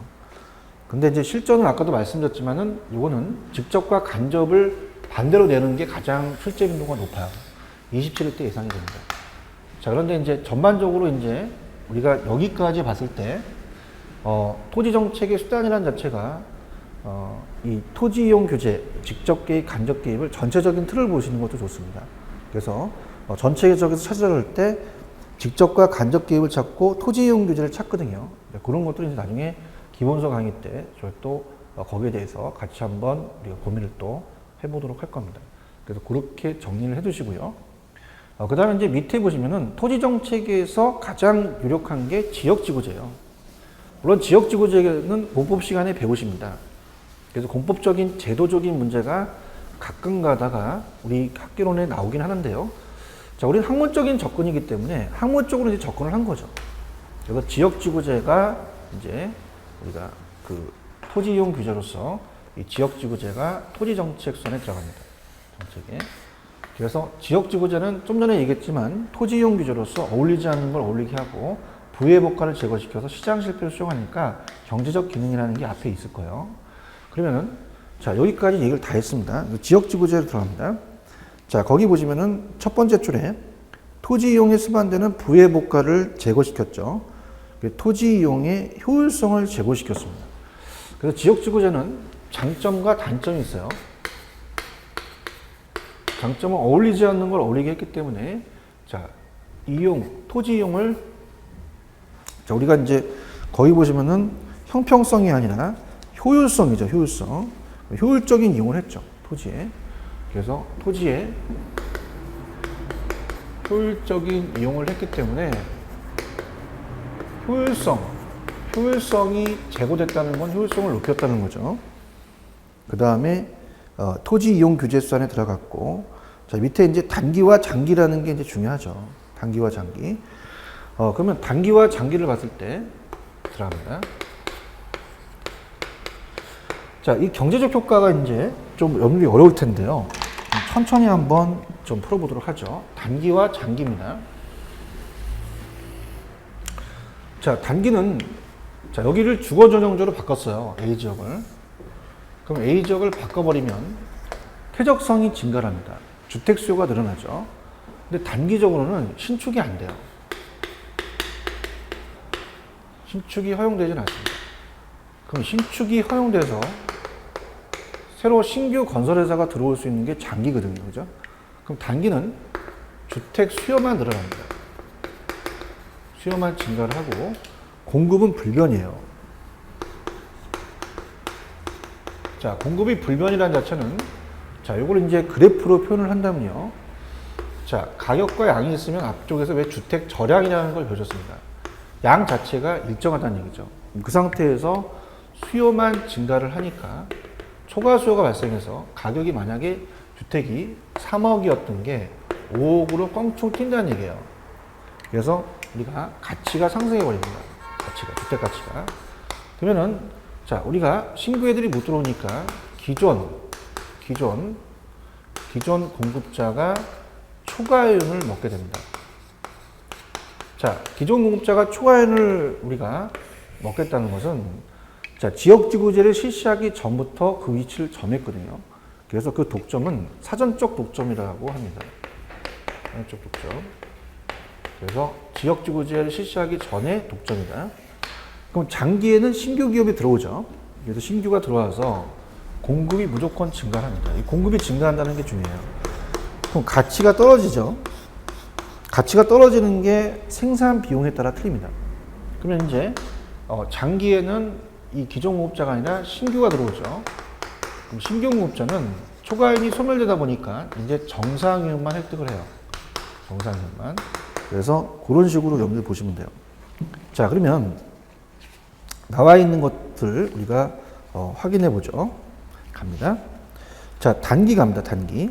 Speaker 1: 근데 이제 실전은 아까도 말씀드렸지만은 이거는 직접과 간접을 반대로 내는 게 가장 실제 빈도가 높아요. 27일 때 예상이 됩니다. 자, 그런데 이제 전반적으로 이제 우리가 여기까지 봤을 때 토지 정책의 수단이라는 자체가 이 토지 이용 규제, 직접 개입, 간접 개입을 전체적인 틀을 보시는 것도 좋습니다. 그래서 전체적에서 찾으려고 때 직접과 간접 개입을 찾고 토지 이용 규제를 찾거든요. 그런 것들이 이제 나중에 기본서 강의 때 저희 또 거기에 대해서 같이 한번 우리가 고민을 또 해보도록 할 겁니다. 그래서 그렇게 정리를 해두시고요. 그 다음에 이제 밑에 보시면은 토지 정책에서 가장 유력한 게 지역지구제예요. 물론 지역지구제는 공법 시간에 배우십니다. 그래서 공법적인 제도적인 문제가 가끔 가다가 우리 학개론에 나오긴 하는데요. 자, 우리는 학문적인 접근이기 때문에 학문적으로 이제 접근을 한 거죠. 그래서 지역지구제가 이제 우리가 그 토지 이용 규제로서 이 지역지구제가 토지정책선에 들어갑니다. 정책에. 그래서 지역지구제는 좀 전에 얘기했지만 토지 이용 규제로서 어울리지 않는 걸 어울리게 하고 부의복과를 제거시켜서 시장 실패를 수용하니까 경제적 기능이라는 게 앞에 있을 거예요. 그러면은 자, 여기까지 얘기를 다 했습니다. 지역지구제로 들어갑니다. 자, 거기 보시면은 첫 번째 줄에 토지 이용에 수반되는 부의복과를 제거시켰죠. 토지 이용의 효율성을 제고시켰습니다. 그래서 지역지구제는 장점과 단점이 있어요. 장점은 어울리지 않는 걸 어울리게 했기 때문에 자, 토지 이용을 자, 우리가 이제 거기 보시면은 형평성이 아니라 효율성이죠. 효율성. 효율적인 이용을 했죠. 토지에. 그래서 토지에 효율적인 이용을 했기 때문에 효율성이 제고됐다는 건 효율성을 높였다는 거죠. 그 다음에 토지 이용 규제 수단에 들어갔고, 자, 밑에 이제 단기와 장기라는 게 이제 중요하죠. 단기와 장기. 그러면 단기와 장기를 봤을 때 들어갑니다. 자, 이 경제적 효과가 이제 좀 연습이 어려울 텐데요. 천천히 한번 좀 풀어보도록 하죠. 단기와 장기입니다. 자, 단기는 자, 여기를 주거 전용지로 바꿨어요. A지역을. 그럼 A지역을 바꿔버리면 쾌적성이 증가합니다. 주택 수요가 늘어나죠. 근데 단기적으로는 신축이 안 돼요. 신축이 허용되진 않습니다. 그럼 신축이 허용돼서 새로 신규 건설회사가 들어올 수 있는 게 장기거든요. 그죠? 그럼 단기는 주택 수요만 늘어납니다. 수요만 증가를 하고 공급은 불변이에요. 자, 공급이 불변이라는 자체는 자, 요걸 이제 그래프로 표현을 한다면요. 자, 가격과 양이 있으면 앞쪽에서 왜 주택 저량이라는 걸 보셨습니다. 양 자체가 일정하다는 얘기죠. 그 상태에서 수요만 증가를 하니까 초과 수요가 발생해서 가격이 만약에 주택이 3억이었던 게 5억으로 껑충 튄다는 얘기예요. 그래서 우리가 가치가 상승해 버립니다. 주택 가치가. 그러면은 자, 우리가 신규 애들이 못 들어오니까 기존 공급자가 초과이윤을 먹게 됩니다. 자, 기존 공급자가 초과이윤을 우리가 먹겠다는 것은 자, 지역지구제를 실시하기 전부터 그 위치를 점했거든요. 그래서 그 독점은 사전적 독점이라고 합니다. 사전적 독점. 그래서 지역지구제를 실시하기 전에 독점이다. 그럼 장기에는 신규 기업이 들어오죠. 그래서 신규가 들어와서 공급이 무조건 증가합니다. 이 공급이 증가한다는 게 중요해요. 그럼 가치가 떨어지죠. 가치가 떨어지는 게 생산 비용에 따라 틀립니다. 그러면 이제 장기에는 이 기존 공급자가 아니라 신규가 들어오죠. 그럼 신규 공급자는 초과이익이 소멸되다 보니까 이제 정상이익만 획득을 해요. 정상이익만. 그래서 그런 식으로 염두에 보시면 돼요. 자, 그러면 나와 있는 것들 우리가 확인해 보죠. 갑니다. 자, 단기 갑니다. 단기.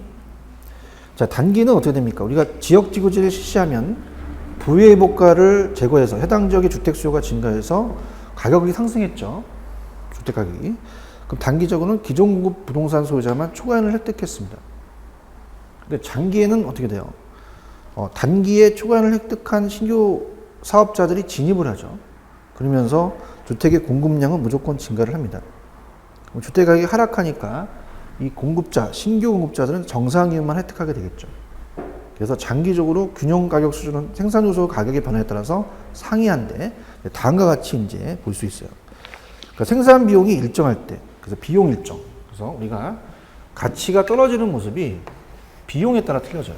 Speaker 1: 자, 단기는 어떻게 됩니까? 우리가 지역지구제를 실시하면 부의회복가를 제거해서 해당 지역의 주택 수요가 증가해서 가격이 상승했죠. 주택 가격이. 그럼 단기적으로는 기존 공급 부동산 소유자만 초과이익을 획득했습니다. 근데 장기에는 어떻게 돼요? 단기에 초과이익을 획득한 신규 사업자들이 진입을 하죠. 그러면서 주택의 공급량은 무조건 증가를 합니다. 주택 가격이 하락하니까 이 공급자, 신규 공급자들은 정상이익만 획득하게 되겠죠. 그래서 장기적으로 균형 가격 수준은 생산 요소 가격의 변화에 따라서 상이한데 다음과 같이 이제 볼 수 있어요. 그러니까 생산 비용이 일정할 때, 그래서 비용 일정. 그래서 우리가 가치가 떨어지는 모습이 비용에 따라 틀려져요.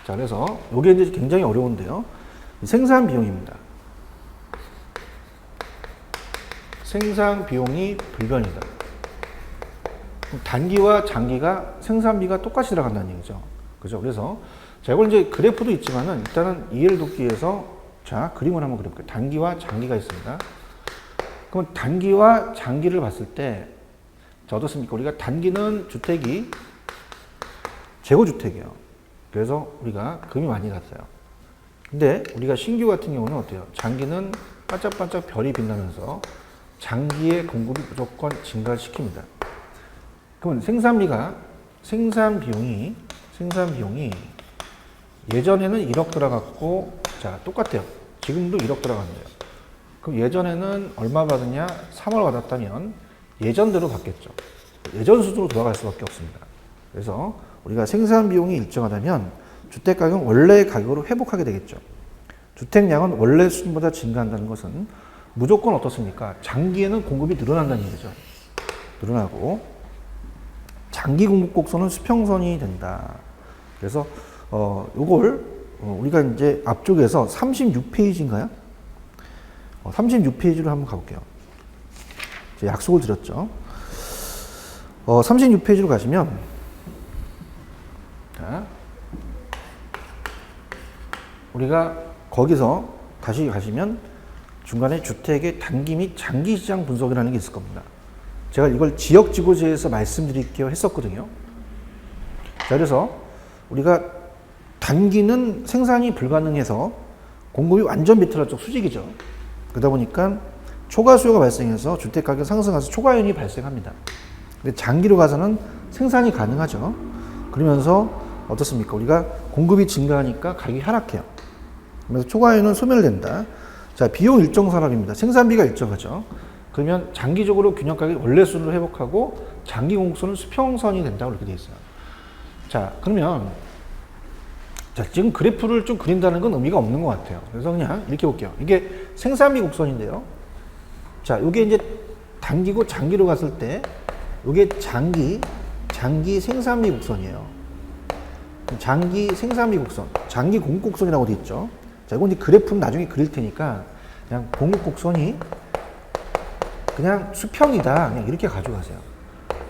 Speaker 1: 자, 그래서 이게 이제 굉장히 어려운데요. 생산 비용입니다. 생산 비용이 불변이다. 단기와 장기가 생산비가 똑같이 들어간다는 얘기죠. 그죠? 그래서 자, 이걸 이제 그래프도 있지만은 일단은 이해를 돕기 위해서 자, 그림을 한번 그려볼게요. 단기와 장기가 있습니다. 그럼 단기와 장기를 봤을 때 자, 어떻습니까? 우리가 단기는 주택이 재고주택이에요. 그래서 우리가 금이 많이 갔어요. 근데 우리가 신규 같은 경우는 어때요? 장기는 반짝반짝 별이 빛나면서 장기의 공급이 무조건 증가시킵니다. 그러면 생산 비용이 예전에는 1억 들어갔고, 자, 똑같아요. 지금도 1억 들어간대요. 그럼 예전에는 얼마 받았냐? 3월 받았다면 예전대로 받겠죠. 예전 수준으로 돌아갈 수밖에 없습니다. 그래서 우리가 생산 비용이 일정하다면 주택 가격은 원래의 가격으로 회복하게 되겠죠. 주택량은 원래 수준보다 증가한다는 것은 무조건 어떻습니까? 장기에는 공급이 늘어난다는 얘기죠. 늘어나고 장기 공급 곡선은 수평선이 된다. 그래서 요걸 우리가 이제 앞쪽에서 36페이지인가요? 36페이지로 한번 가볼게요. 제가 약속을 드렸죠. 36페이지로 가시면 자, 우리가 거기서 다시 가시면 중간에 주택의 단기 및 장기 시장 분석이라는 게 있을 겁니다. 제가 이걸 지역지구제에서 말씀드릴게요 했었거든요. 자, 그래서 우리가 단기는 생산이 불가능해서 공급이 완전 비틀어져 수직이죠. 그러다 보니까 초과 수요가 발생해서 주택 가격 상승해서 초과이익이 발생합니다. 근데 장기로 가서는 생산이 가능하죠. 그러면서 어떻습니까? 우리가 공급이 증가하니까 가격이 하락해요. 그래서 초과이익은 소멸된다. 자, 비용 일정 산업입니다. 생산비가 일정하죠. 그러면 장기적으로 균형 가격이 원래 수준으로 회복하고 장기 공급선은 수평선이 된다고 이렇게 되어 있어요. 자, 그러면 자, 지금 그래프를 좀 그린다는 건 의미가 없는 것 같아요. 그래서 그냥 이렇게 볼게요. 이게 생산비 곡선인데요. 자, 이게 이제 단기고 장기로 갔을 때 이게 장기 생산비 곡선이에요. 장기 생산비 곡선, 장기 공급 곡선이라고 되어 있죠. 자, 이건 이제 그래프는 나중에 그릴 테니까 그냥 공급 곡선이 그냥 수평이다. 그냥 이렇게 가져가세요.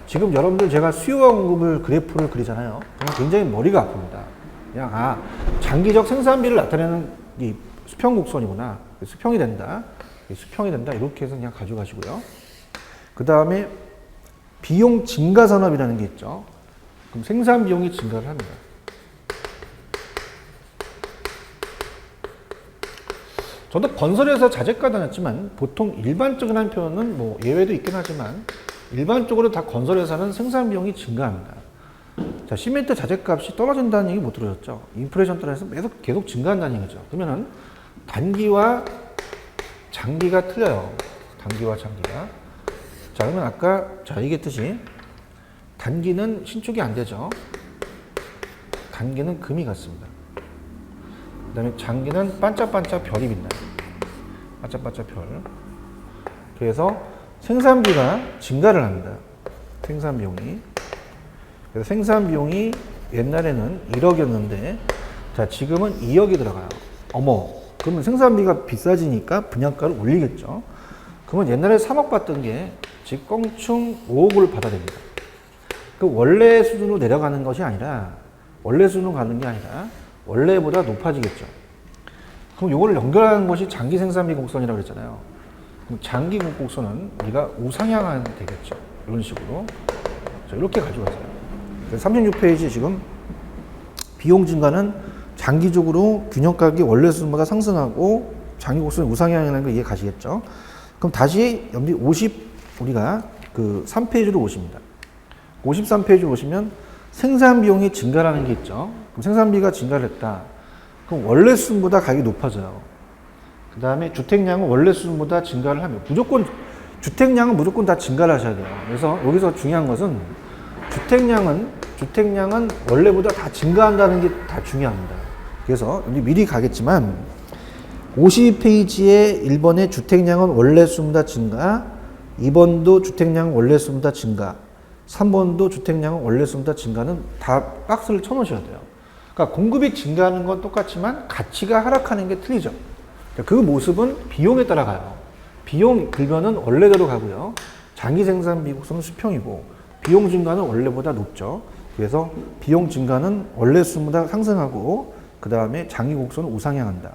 Speaker 1: 지금 여러분들 제가 수요와 공급을 그래프를 그리잖아요. 그럼 굉장히 머리가 아픕니다. 그냥 장기적 생산비를 나타내는 이 수평 곡선이구나. 수평이 된다. 수평이 된다. 이렇게 해서 그냥 가져가시고요. 그 다음에 비용 증가 산업이라는 게 있죠. 그럼 생산 비용이 증가를 합니다. 저도 건설회사 자재가 다녔지만 보통 일반적인 한 표현은 뭐 예외도 있긴 하지만 일반적으로 다 건설회사는 생산 비용이 증가합니다. 자, 시멘트 자재값이 떨어진다는 얘기 못 들으셨죠? 인플레이션 따라서 계속 증가한다는 얘기죠. 그러면은 단기와 장기가 틀려요. 단기와 장기가. 자, 그러면 아까 자 얘기했듯이 단기는 신축이 안 되죠. 단기는 금이 같습니다. 그 다음에 장기는 반짝반짝 별이 빛나요. 반짝반짝 별. 그래서 생산비가 증가를 합니다. 생산 비용이. 그래서 생산 비용이 옛날에는 1억이었는데 자 지금은 2억이 들어가요. 어머, 그러면 생산비가 비싸지니까 분양가를 올리겠죠. 그러면 옛날에 3억 받던 게 즉 껑충 5억을 받아야 됩니다. 그 원래 수준으로 내려가는 것이 아니라 원래 수준으로 가는 게 아니라 원래보다 높아지겠죠. 그럼 이걸 연결하는 것이 장기 생산비 곡선이라고 그랬잖아요. 그럼 장기 곡선은 우리가 우상향하면 되겠죠. 이런 식으로. 자, 이렇게 가져갔어요. 36페이지 지금 비용 증가는 장기적으로 균형가격이 원래 수준보다 상승하고 장기 곡선이 우상향이라는 거 이해 가시겠죠? 그럼 다시 여기 우리가 그 3페이지로 오십니다. 53페이지로 오시면 생산 비용이 증가라는 게 있죠. 그럼 생산비가 증가를 했다. 그럼 원래 수준보다 가격이 높아져요. 그 다음에 주택량은 원래 수준보다 증가를 하면 주택량은 무조건 다 증가를 하셔야 돼요. 그래서 여기서 중요한 것은 주택량은 원래보다 다 증가한다는 게 다 중요합니다. 그래서 여기 미리 가겠지만 52페이지에 1번의 주택량은 원래 수준보다 증가, 2번도 주택량은 원래 수준보다 증가, 3번도 주택량은 원래 수준보다 증가는 다 박스를 쳐놓으셔야 돼요. 그러니까 공급이 증가하는 건 똑같지만 가치가 하락하는 게 틀리죠. 그 모습은 비용에 따라가요. 비용 들면은 원래대로 가고요. 장기 생산비 곡선은 수평이고 비용 증가는 원래보다 높죠. 그래서 비용 증가는 원래 수준보다 상승하고 그 다음에 장기 곡선은 우상향한다.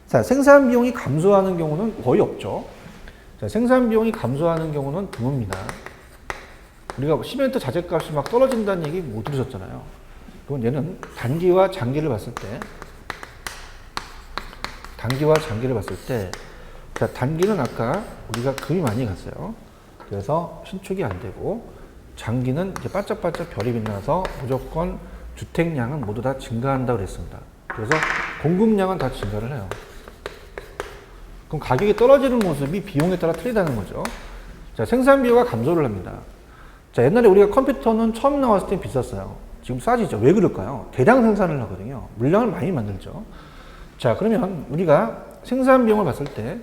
Speaker 1: 자, 생산 비용이 감소하는 경우는 거의 없죠. 자, 생산 비용이 감소하는 경우는 드뭅니다. 우리가 시멘트 자재값이 막 떨어진다는 얘기 못 들으셨잖아요. 그건 얘는 단기와 장기를 봤을 때 자, 단기는 아까 우리가 금이 많이 갔어요. 그래서 신축이 안 되고 장기는 이제 반짝반짝 별이 빛나서 무조건 주택량은 모두 다 증가한다고 그랬습니다. 그래서 공급량은 다 증가를 해요. 그럼 가격이 떨어지는 모습이 비용에 따라 틀리다는 거죠. 자, 생산비용가 감소를 합니다. 자, 옛날에 우리가 컴퓨터는 처음 나왔을 때 비쌌어요. 지금 싸지죠. 왜 그럴까요? 대량 생산을 하거든요. 물량을 많이 만들죠. 자, 그러면 우리가 생산 비용을 봤을 때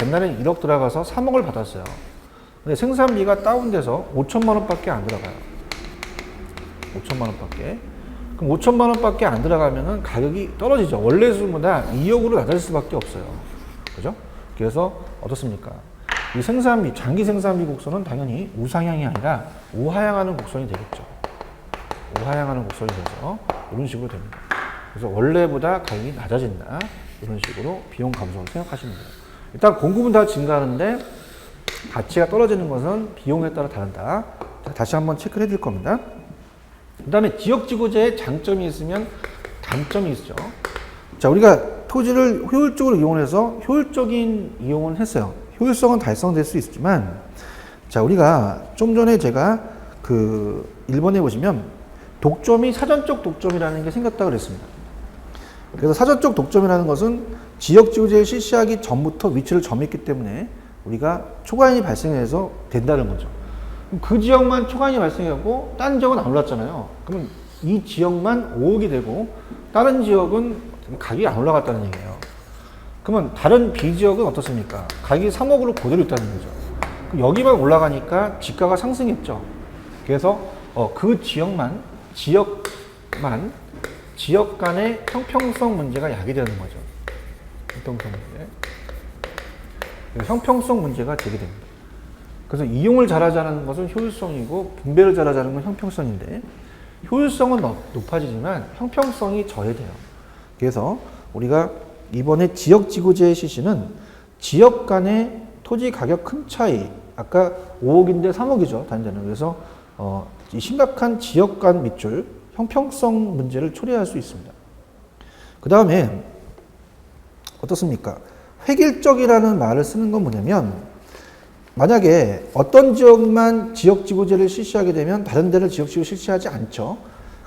Speaker 1: 옛날에는 1억 들어가서 3억을 받았어요. 근데 생산비가 다운돼서 5천만 원밖에 안 들어가요. 5천만 원밖에. 그럼 5천만 원밖에 안 들어가면은 가격이 떨어지죠. 원래 수준보다 2억으로 낮아질 수밖에 없어요. 그죠? 그래서 어떻습니까? 이 생산비, 장기 생산비 곡선은 당연히 우상향이 아니라 우하향하는 곡선이 되겠죠. 우하향하는 곡선이 돼서 이런 식으로 됩니다. 그래서 원래보다 가격이 낮아진다. 이런 식으로 비용 감소를 생각하시면 돼요. 일단 공급은 다 증가하는데 가치가 떨어지는 것은 비용에 따라 다르다. 자, 다시 한번 체크를 해드릴 겁니다. 그 다음에 지역지구제에 장점이 있으면 단점이 있죠. 자, 우리가 토지를 효율적으로 이용해서 효율적인 이용을 했어요. 효율성은 달성될 수 있지만, 자, 우리가 좀 전에 제가 그 1번에 보시면 독점이 사전적 독점이라는 게 생겼다고 그랬습니다. 그래서 사전적 독점이라는 것은 지역지구제를 실시하기 전부터 위치를 점했기 때문에 우리가 초과인이 발생해서 된다는 거죠. 그럼 그 지역만 초과인이 발생하고 다른 지역은 안 올랐잖아요. 그러면 이 지역만 5억이 되고 다른 지역은 가격이 안 올라갔다는 얘기예요. 그러면 다른 B지역은 어떻습니까? 가격이 3억으로 그대로 있다는 거죠. 그럼 여기만 올라가니까 지가가 상승했죠. 그래서 그 지역 간의 형평성 문제가 야기되는 거죠. 형평성 문제. 형평성 문제가 제기됩니다. 그래서 이용을 잘하자는 것은 효율성이고 분배를 잘하자는 건 형평성인데 효율성은 높아지지만 형평성이 저해돼요. 그래서 우리가 이번에 지역지구제 실시는 지역 간의 토지 가격 큰 차이, 아까 5억인데 3억이죠, 단자는. 그래서 이 심각한 지역 간 밑줄, 형평성 문제를 초래할 수 있습니다. 그 다음에 어떻습니까? 획일적이라는 말을 쓰는 건 뭐냐면 만약에 어떤 지역만 지역지구제를 실시하게 되면 다른 데를 지역지구 실시하지 않죠.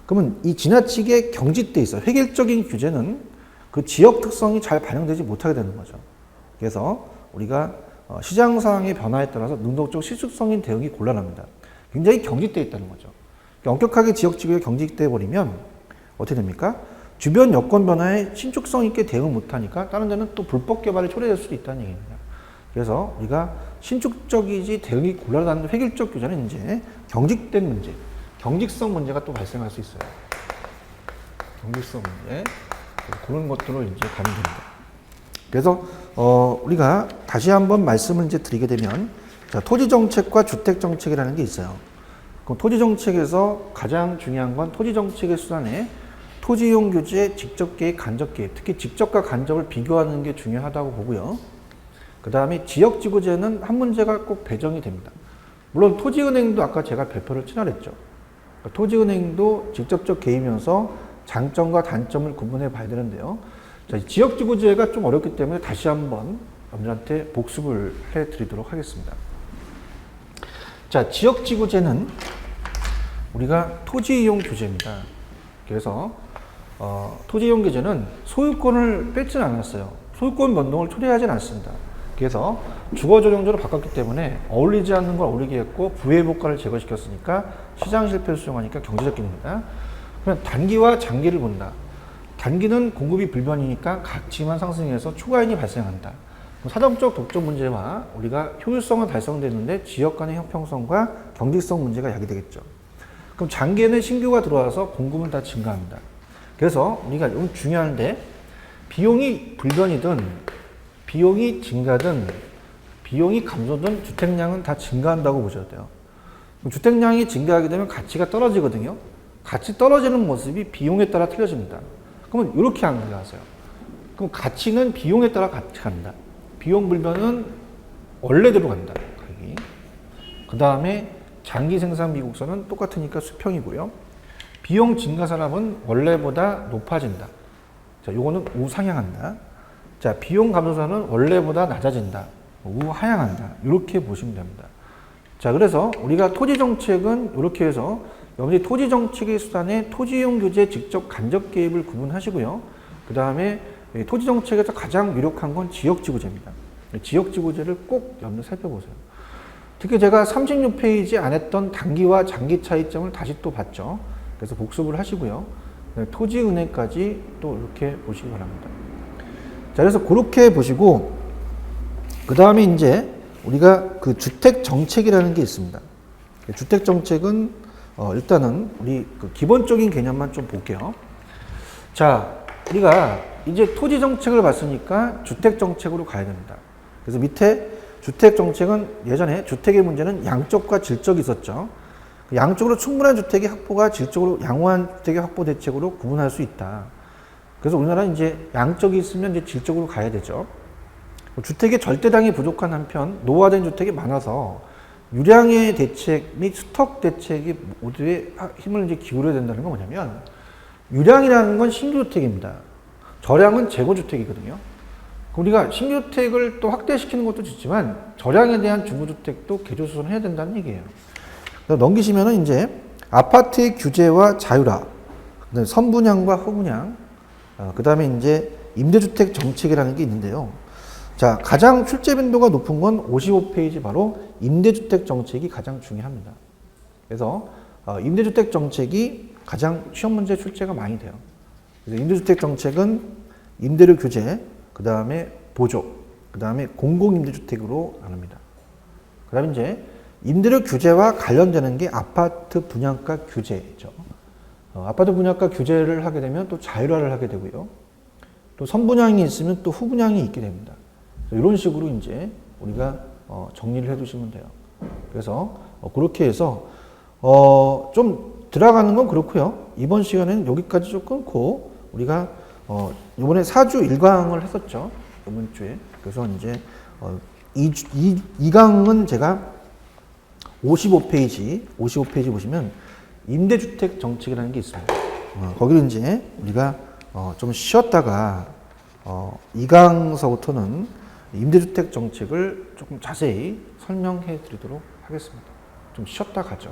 Speaker 1: 그러면 이 지나치게 경직돼 있어요. 획일적인 규제는 그 지역 특성이 잘 반영되지 못하게 되는 거죠. 그래서 우리가 시장 상황의 변화에 따라서 능동적 실속성인 대응이 곤란합니다. 굉장히 경직되어 있다는 거죠. 엄격하게 지역지구에 경직돼 버리면 어떻게 됩니까? 주변 여건 변화에 신축성 있게 대응 못하니까 다른 데는 또 불법 개발이 초래될 수도 있다는 얘기입니다. 그래서 우리가 신축적이지 대응이 곤란하다는 획일적 규제는 이제 경직된 문제, 경직성 문제가 또 발생할 수 있어요. 경직성 문제. 그런 것들을 이제 가면 됩니다. 그래서 우리가 다시 한번 말씀을 이제 드리게 되면 자, 토지 정책과 주택 정책이라는 게 있어요. 그럼 토지 정책에서 가장 중요한 건 토지 정책의 수단에 토지 이용 규제, 직접 개입, 간접 개입, 특히 직접과 간접을 비교하는 게 중요하다고 보고요. 그 다음에 지역지구제는 한 문제가 꼭 배정이 됩니다. 물론 토지은행도 아까 제가 별표를 친화했죠. 토지은행도 직접적 개입이면서 장점과 단점을 구분해 봐야 되는데요. 자, 지역지구제가 좀 어렵기 때문에 다시 한번 여러분들한테 복습을 해 드리도록 하겠습니다. 자, 지역지구제는 우리가 토지이용 규제입니다. 그래서 토지이용 규제는 소유권을 뺏지는 않았어요. 소유권 변동을 초래하지는 않습니다. 그래서 주거조정조로 바꿨기 때문에 어울리지 않는 걸 어울리게 했고 부의복과를 제거시켰으니까 시장 실패를 수용하니까 경제적 기능입니다. 그러면 단기와 장기를 본다. 단기는 공급이 불변이니까 가치만 상승해서 초과인이 발생한다. 사정적 독점 문제와 우리가 효율성은 달성되는데 지역 간의 형평성과 경직성 문제가 야기되겠죠. 그럼 장기에는 신규가 들어와서 공급은 다 증가합니다. 그래서 우리가 너무 중요한데 비용이 불변이든 비용이 증가든 비용이 감소든 주택량은 다 증가한다고 보셔야 돼요. 주택량이 증가하게 되면 가치가 떨어지거든요. 가치 떨어지는 모습이 비용에 따라 틀려집니다. 그러면 이렇게 한거하세요. 그럼 가치는 비용에 따라 같이 간다. 비용 불변은 원래대로 간다. 그 다음에 장기 생산 미국선은 똑같으니까 수평이고요. 비용 증가 산업은 원래보다 높아진다. 자, 요거는 우상향한다. 자, 비용 감소선은 원래보다 낮아진다. 우하향한다. 이렇게 보시면 됩니다. 자, 그래서 우리가 토지 정책은 이렇게 해서 여러분이 토지 정책의 수단에 토지 이용 규제 직접 간접 개입을 구분하시고요. 그 다음에 토지 정책에서 가장 유력한 건 지역지구제입니다. 지역지구제를 꼭 여러분들 살펴보세요. 특히 제가 36페이지 안 했던 단기와 장기 차이점을 다시 또 봤죠. 그래서 복습을 하시고요. 토지은행까지 또 이렇게 보시기 바랍니다. 자, 그래서 그렇게 보시고, 그 다음에 이제 우리가 그 주택 정책이라는 게 있습니다. 주택 정책은 일단은 우리 그 기본적인 개념만 좀 볼게요. 자, 우리가 이제 토지 정책을 봤으니까 주택 정책으로 가야 됩니다. 그래서 밑에 주택 정책은 예전에 주택의 문제는 양적과 질적이 있었죠. 양적으로 충분한 주택의 확보가 질적으로 양호한 주택의 확보 대책으로 구분할 수 있다. 그래서 우리나라는 이제 양적이 있으면 이제 질적으로 가야 되죠. 주택의 절대량이 부족한 한편 노후화된 주택이 많아서 유량의 대책 및 스톡 대책이 모두에 힘을 이제 기울여야 된다는 건 뭐냐면 유량이라는 건 신규주택입니다. 저량은 재고주택이거든요. 우리가 신규주택을 또 확대시키는 것도 좋지만 저량에 대한 중고주택도 개조수선해야 된다는 얘기예요. 넘기시면은 이제 아파트의 규제와 자율화, 선분양과 후분양, 그 다음에 이제 임대주택 정책이라는 게 있는데요. 자, 가장 출제 빈도가 높은 건 55페이지 바로 임대주택 정책이 가장 중요합니다. 그래서 임대주택 정책이 가장 시험 문제 출제가 많이 돼요. 그래서 임대주택 정책은 임대료 규제, 그 다음에 보조, 그 다음에 공공임대주택으로 나눕니다. 그 다음에 이제 임대료 규제와 관련되는 게 아파트 분양가 규제죠. 아파트 분양가 규제를 하게 되면 또 자율화를 하게 되고요. 또 선분양이 있으면 또 후분양이 있게 됩니다. 이런 식으로 이제 우리가 정리를 해 두시면 돼요. 그래서 그렇게 해서 좀 들어가는 건 그렇고요. 이번 시간에는 여기까지 좀 끊고 우리가 이번에 4주 1강을 했었죠. 이번 주에. 그래서 이제 2강은 제가 55페이지 보시면 임대주택 정책이라는 게 있습니다. 거기를 이제 우리가 좀 쉬었다가 2강서부터는 임대주택 정책을 조금 자세히 설명해 드리도록 하겠습니다. 좀 쉬었다 가죠.